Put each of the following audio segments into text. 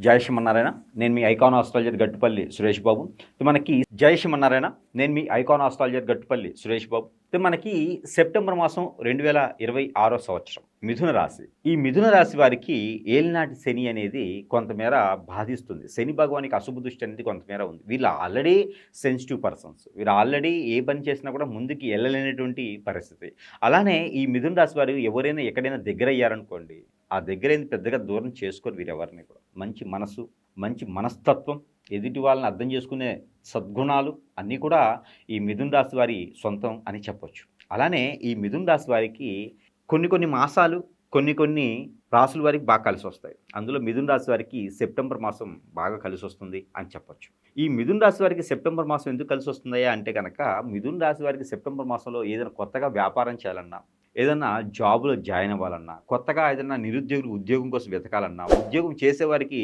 జై శ్రీమన్నారాయణ. నేను మీ icon astrologer Gattupalli Suresh Babu. మనకి జై శ్రీమన్నారాయణ. నేను మీ ఐకాన్ ఆస్ట్రాలజర్ గట్టుపల్లి సురేష్ బాబు. మనకి సెప్టెంబర్ మాసం 2026 సంవత్సరం మిథున రాశి. ఈ మిథున రాశి వారికి ఏలినాటి శని అనేది కొంతమేర బాధిస్తుంది. శని భగవానికి అశుభ దృష్టి అనేది కొంతమేర ఉంది. వీళ్ళు ఆల్రెడీ సెన్సిటివ్ పర్సన్స్. వీళ్ళు ఆల్రెడీ ఏ పని చేసినా కూడా ముందుకి వెళ్ళలేనటువంటి పరిస్థితి. అలానే ఈ మిథున రాశి వారు ఎవరైనా ఎక్కడైనా దగ్గర అయ్యారనుకోండి, ఆ దగ్గరైంది పెద్దగా దూరం చేసుకోరు వీరెవరిని కూడా. మంచి మనసు, మంచి మనస్తత్వం, ఎదుటి వాళ్ళని అర్థం చేసుకునే సద్గుణాలు అన్నీ కూడా ఈ మిథున రాశి వారి సొంతం అని చెప్పొచ్చు. అలానే ఈ మిథున రాశి వారికి కొన్ని మాసాలు, కొన్ని రాసుల వారికి బాగా కలిసి వస్తాయి. అందులో మిథున రాశి వారికి సెప్టెంబర్ మాసం బాగా కలిసి వస్తుంది అని చెప్పొచ్చు. ఈ మిథున రాశి వారికి సెప్టెంబర్ మాసం ఎందుకు కలిసి వస్తుందయ్యా అంటే కనుక, మిథున రాశి వారికి సెప్టెంబర్ మాసంలో ఏదైనా కొత్తగా వ్యాపారం చేయాలన్నా, ఏదన్నా జాబులో జాయిన్ అవ్వాలన్నా, కొత్తగా ఏదైనా నిరుద్యోగులు ఉద్యోగం కోసం వెతకాలన్నా, ఉద్యోగం చేసేవారికి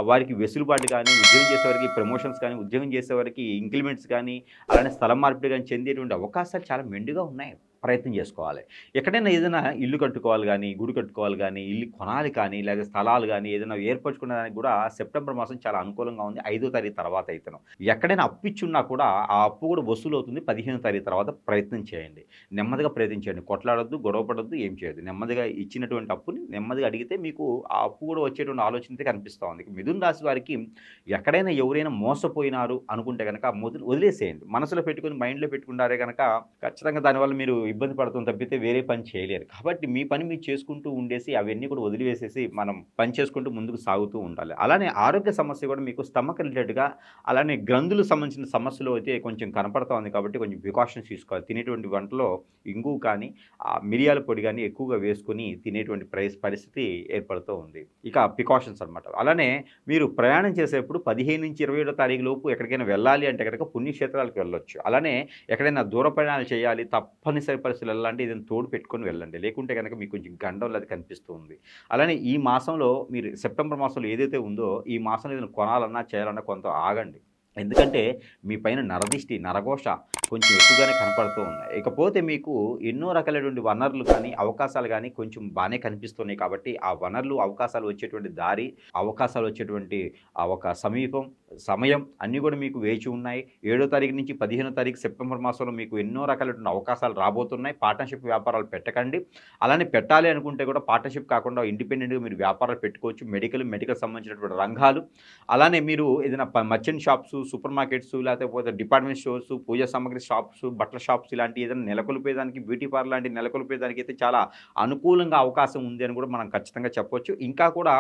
వారికి వెసులుబాటు కానీ, ఉద్యోగం చేసేవారికి ప్రమోషన్స్ కానీ, ఉద్యోగం చేసేవారికి ఇంక్రిమెంట్స్ కానీ, అలానే స్థలం మార్పిడి కానీ చెందేటువంటి అవకాశాలు చాలా మెండుగా ఉన్నాయి. ప్రయత్నం చేసుకోవాలి. ఎక్కడైనా ఏదైనా ఇల్లు కట్టుకోవాలి కానీ, గుడి కట్టుకోవాలి కానీ, ఇల్లు కొనాలి కానీ, లేదా స్థలాలు కానీ ఏదైనా ఏర్పరచుకునేదానికి కూడా సెప్టెంబర్ మాసం చాలా అనుకూలంగా ఉంది. 5వ తారీఖు తర్వాత అయితేను ఎక్కడైనా అప్పు ఇచ్చున్నా కూడా ఆ అప్పు కూడా వసూలు అవుతుంది. 15వ తారీఖు తర్వాత ప్రయత్నం చేయండి. నెమ్మదిగా ప్రయత్నించండి. కొట్లాడొద్దు, గొడవపడొద్దు, ఏం చేయొద్దు. నెమ్మదిగా ఇచ్చినటువంటి అప్పుని నెమ్మదిగా అడిగితే మీకు ఆ అప్పు కూడా వచ్చేటువంటి ఆలోచన అయితే కనిపిస్తూ ఉంది. మిథున రాశి వారికి ఎక్కడైనా ఎవరైనా మోసపోయినారు అనుకుంటే కనుక వదిలేసేయండి. మనసులో పెట్టుకుని మైండ్లో పెట్టుకున్నారే కనుక ఖచ్చితంగా దానివల్ల మీరు ఇబ్బంది పడుతుంది తప్పితే వేరే పని చేయలేరు. కాబట్టి మీ పని మీరు చేసుకుంటూ ఉండేసి అవన్నీ కూడా వదిలివేసేసి మనం పని చేసుకుంటూ ముందుకు సాగుతూ ఉండాలి. అలానే ఆరోగ్య సమస్య కూడా మీకు స్టమక్ రిలేటెడ్గా, అలానే గ్రంథులకు సంబంధించిన సమస్యలు అయితే కొంచెం కనపడతా ఉంది. కాబట్టి కొంచెం ప్రికాషన్స్ తీసుకోవాలి. తినేటువంటి వంటలో ఇంగు కానీ, మిరియాల పొడి కానీ ఎక్కువగా వేసుకొని తినేటువంటి పరిస్థితి ఏర్పడుతూ ఉంది. ఇక ప్రికాషన్స్ అనమాట. అలానే మీరు ప్రయాణం చేసేప్పుడు 15 నుంచి 27వ తారీఖు లోపు ఎక్కడికైనా వెళ్ళాలి అంటే కనుక పుణ్యక్షేత్రాలకు వెళ్ళొచ్చు. అలానే ఎక్కడైనా దూర ప్రయాణాలు చేయాలి, తప్పనిసరి పరిస్థితులు వెళ్ళాలంటే ఏదైనా తోడు పెట్టుకొని వెళ్ళండి. లేకుంటే కనుక మీకు కొంచెం గండం అది కనిపిస్తూ ఉంది. అలానే ఈ మాసంలో మీరు సెప్టెంబర్ మాసంలో ఏదైతే ఉందో ఈ మాసంలో ఏదైనా కొనాలన్నా చేయాలన్నా కొంత ఆగండి. ఎందుకంటే మీ పైన నరదిష్టి, నరఘోష కొంచెం ఎక్కువగానే కనపడుతూ ఉన్నాయి. ఇకపోతే మీకు ఎన్నో రకాలైనటువంటి వనరులు కానీ, అవకాశాలు కానీ కొంచెం బాగానే కనిపిస్తున్నాయి. కాబట్టి ఆ వనరులు, అవకాశాలు వచ్చేటువంటి దారి, అవకాశాలు వచ్చేటువంటి ఒక సమయం అన్నీ కూడా మీకు వేచి ఉన్నాయి. 7వ తారీఖు నుంచి 15వ తారీఖు సెప్టెంబర్ మాసంలో మీకు ఎన్నో రకాలైనటువంటి అవకాశాలు రాబోతున్నాయి. పార్ట్నర్షిప్ వ్యాపారాలు పెట్టకండి. అలానే పెట్టాలి అనుకుంటే కూడా పార్ట్నర్షిప్ కాకుండా ఇండిపెండెంట్గా మీరు వ్యాపారాలు పెట్టుకోవచ్చు. మెడికల్ సంబంధించినటువంటి రంగాలు, అలానే మీరు ఏదైనా మర్చెంట్ షాప్స్, సూపర్ మార్కెట్స్, లేకపోతే డిపార్ట్మెంట్ స్టోర్స్, పూజా సామాగ్రి షాప్స్, బట్టల షాప్స్ ఇలాంటి ఏదైనా నెలకొల్పేదానికి, బ్యూటీ పార్లర్ లాంటి నెలకొల్పేదానికి అయితే చాలా అనుకూలంగా అవకాశం ఉంది అని కూడా మనం ఖచ్చితంగా చెప్పొచ్చు. ఇంకా కూడా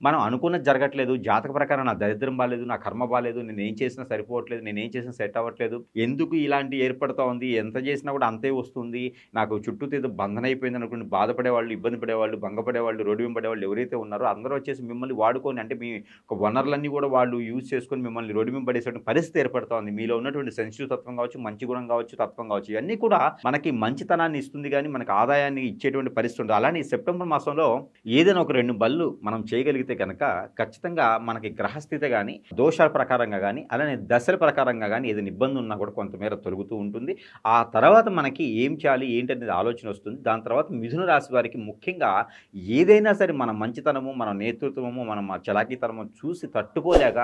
మనం అనుకున్నది జరగట్లేదు, జాతక ప్రకారం నా దరిద్రం బాగాలేదు, నా కర్మ బాగాలేదు, నేను ఏం చేసినా సరిపోవట్లేదు, నేను ఏం చేసినా సెట్ అవ్వట్లేదు, ఎందుకు ఇలాంటి ఏర్పడుతూ ఉంది, ఎంత చేసినా కూడా అంతే వస్తుంది, నాకు చుట్టూ ఏదో బంధన అయిపోయింది అనుకోండి, బాధపడేవాళ్ళు, ఇబ్బంది పడేవాళ్ళు, భంగపడేవాళ్ళు, రోడ్డు వెంబడేవాళ్ళు ఎవరైతే ఉన్నారో అందరూ వచ్చేసి మిమ్మల్ని వాడుకొని, అంటే మీ ఒక వనరులన్నీ కూడా వాళ్ళు యూజ్ చేసుకొని మిమ్మల్ని రోడ్డు వెంబడేసే పరిస్థితి ఏర్పడుతూ ఉంది. మీలో ఉన్నటువంటి సెన్సిటివ్ తత్వం కావచ్చు, మంచి గుణం కావచ్చు, తత్వం కావచ్చు, ఇవన్నీ కూడా మనకి మంచితనాన్ని ఇస్తుంది కానీ మనకి ఆదాయాన్ని ఇచ్చేటువంటి పరిస్థితి ఉంటుంది. అలానే సెప్టెంబర్ మాసంలో ఏదైనా ఒక 2 బళ్ళు మనం చేయగలిగితే కనుక ఖచ్చితంగా మనకి గ్రహస్థితి కానీ, దోషాల ప్రకారంగా కానీ, అలానే దశల ప్రకారంగా కానీ ఏదైనా ఇబ్బంది ఉన్నా కూడా కొంతమేర తొలుగుతూ ఉంటుంది. ఆ తర్వాత మనకి ఏం చేయాలి ఏంటి అనేది ఆలోచన వస్తుంది. దాని తర్వాత మిథున రాశి వారికి ముఖ్యంగా ఏదైనా సరే మన మంచితనము, మన నేతృత్వము, మన చలాకీతనము చూసి తట్టుకోలేక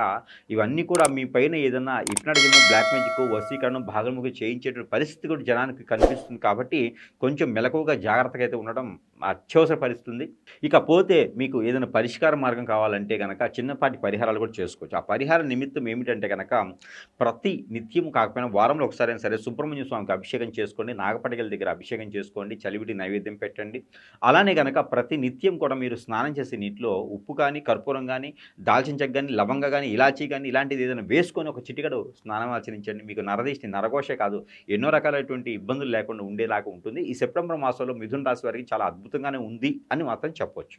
ఇవన్నీ కూడా మీ పైన ఏదైనా హిప్నాటిజము, బ్లాక్ మ్యాజిక్, వశీకరణం, భాగముఖి చేయించేటువంటి పరిస్థితి కూడా జనానికి కనిపిస్తుంది. కాబట్టి కొంచెం మెలకువగా జాగ్రత్తగా అయితే ఉండడం అత్యవసర పరిస్థితి. ఇకపోతే మీకు ఏదైనా పరిష్కార మార్గం కావాలంటే కనుక చిన్నపాటి పరిహారాలు కూడా చేసుకోవచ్చు. ఆ పరిహార నిమిత్తం ఏమిటంటే కనుక ప్రతి నిత్యం కాకపోయినా వారంలో ఒకసారైనా సరే సుబ్రహ్మణ్య స్వామికి అభిషేకం చేసుకోండి, నాగపటికల దగ్గర అభిషేకం చేసుకోండి, చలివిడి నైవేద్యం పెట్టండి. అలానే కనుక ప్రతి నిత్యం కూడా మీరు స్నానం చేసే నీటిలో ఉప్పు కానీ, కర్పూరం కానీ, దాల్చిన చెక్క కానీ, లవంగ కానీ, ఇలాచీ కానీ ఇలాంటిది ఏదైనా వేసుకొని ఒక చిటికడు స్నానం ఆచరించండి. మీకు నరదిష్టి, నరఘోషే కాదు ఎన్నో రకాలైనటువంటి ఇబ్బందులు లేకుండా ఉండేలాగా ఉంటుంది. ఈ సెప్టెంబర్ మాసంలో మిథున రాశి వారికి చాలా అద్భుతంగానే ఉంది అని మాత్రం చెప్పొచ్చు.